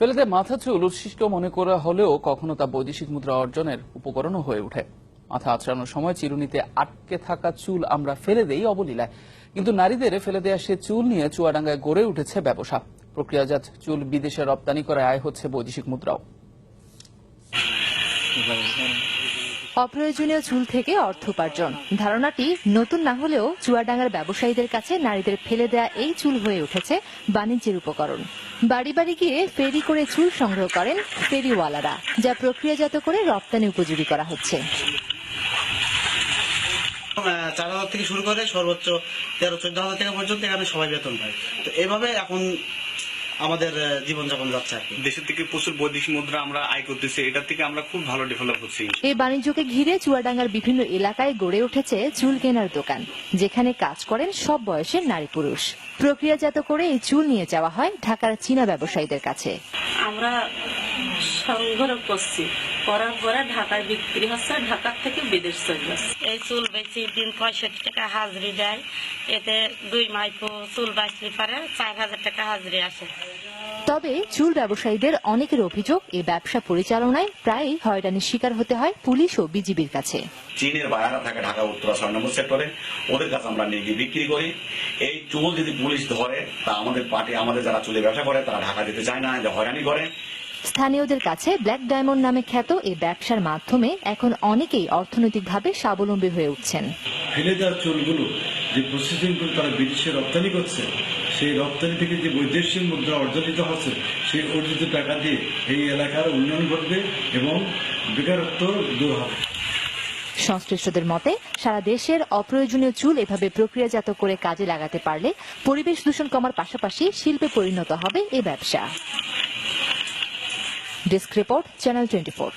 ফেলেতে মাথা চুল উৎসিষ্ট মনে করা হলেও কখনো তা বৈদেশিক মুদ্রা অর্জনের উপকরণও হয়ে ওঠে। মাথা আঁচড়ানোর সময় চিরুনিতে আটকে থাকা চুল আমরা ফেলে দেই অবলীলায়, কিন্তু নারীদের ফেলে দেয়া সে চুল নিয়ে চুয়াডাঙ্গায় গড়ে উঠেছে ব্যবসা। প্রক্রিয়াজাত চুল বিদেশে রপ্তানি করে আয় হচ্ছে বৈদেশিক মুদ্রাও। অপ্রয়োজনীয় চুল থেকে অর্থ উপার্জন ধারণাটি নতুন না হলেও চুয়াডাঙ্গার ব্যবসায়ীদের কাছে নারীদের ফেলে দেয়া এই চুল হয়ে উঠেছে বাণিজ্যের উপকরণ। বাড়ি বাড়ি গিয়ে ফেরি করে চুল সংগ্রহ করেন ফেরিওয়ালারা, যা প্রক্রিয়াজাত করে রপ্তানি উপযোগী করা হচ্ছে। 4,000 থেকে শুরু করে সর্বোচ্চ 13-14,000 টাকা পর্যন্ত এখানে সবাই বেতন পায়। তো এভাবে এখন আমাদের জীবনযাপন যাচ্ছে আর কি। দেশের থেকে প্রচুর বৈদেশিক মুদ্রা আমরা আয় করতেছি, এটা থেকে আমরা খুব ভালো ডেভেলপ হচ্ছি। এই বাণিজ্যকে ঘিরে চুয়াডাঙ্গার বিভিন্ন এলাকায় গড়ে উঠেছে চুল কেনার দোকান, যেখানে কাজ করেন সব বয়সের নারী পুরুষ। প্রক্রিয়াজাত করে এই চুল নিয়ে যাওয়া হয় ঢাকার চীনা ব্যবসায়ীদের কাছে। আমরা সংগ্রহ করছি, করার পরে ঢাকায় বিক্রি হচ্ছে, ঢাকার থেকে বিদেশ চলে যাচ্ছে। এই চুল বেশি দিন 65 টাকা হাজিরি দেয়, এতে 2 মাইকো চুল বাঁচলে পারে 4,000 টাকা হাজিরি আসে। তবে চুল ব্যবসায়ীদের অনেকের অভিযোগ, এই ব্যবসা পরিচালনায় প্রায়ই হয়রানির শিকার হতে হয় পুলিশ ও বিজিবির কাছে। চীনের বায়ারা থাকে ঢাকা উত্তরা 6 নম্বর সেক্টরে, ওদের কাছে আমরা নিয়ে গিয়ে বিক্রি করি। এই চুল যদি পুলিশ ধরে তা আমাদের পার্টি, আমাদের যারা চুলে ব্যবসা করে তারা ঢাকা যেতে চায় না, যে হয়রানি করে। স্থানীয়দের কাছে ব্ল্যাক ডায়মন্ড নামে খ্যাত এই ব্যবসার মাধ্যমে এখন অনেকেই অর্থনৈতিকভাবে স্বাবলম্বী হয়ে উঠছেন। ফেলে দেওয়া চুলগুলো যে প্রসেসিং করে তারা বিদেশে রপ্তানি করছে, সেই রপ্তানি থেকে যে বৈদেশিক মুদ্রা অর্জিত হচ্ছে, সেই অর্জিত টাকা দিয়ে এই এলাকার উন্নয়ন ঘটবে এবং বেকারত্ব দূর হবে। সংশ্লিষ্টদের মতে সারা দেশের অপ্রয়োজনীয় চুল এভাবে প্রক্রিয়াজাত করে কাজে লাগাতে পারলে পরিবেশ দূষণ কমার পাশাপাশি শিল্পে পরিণত হবে এ ব্যবসা। Desk report, channel 24।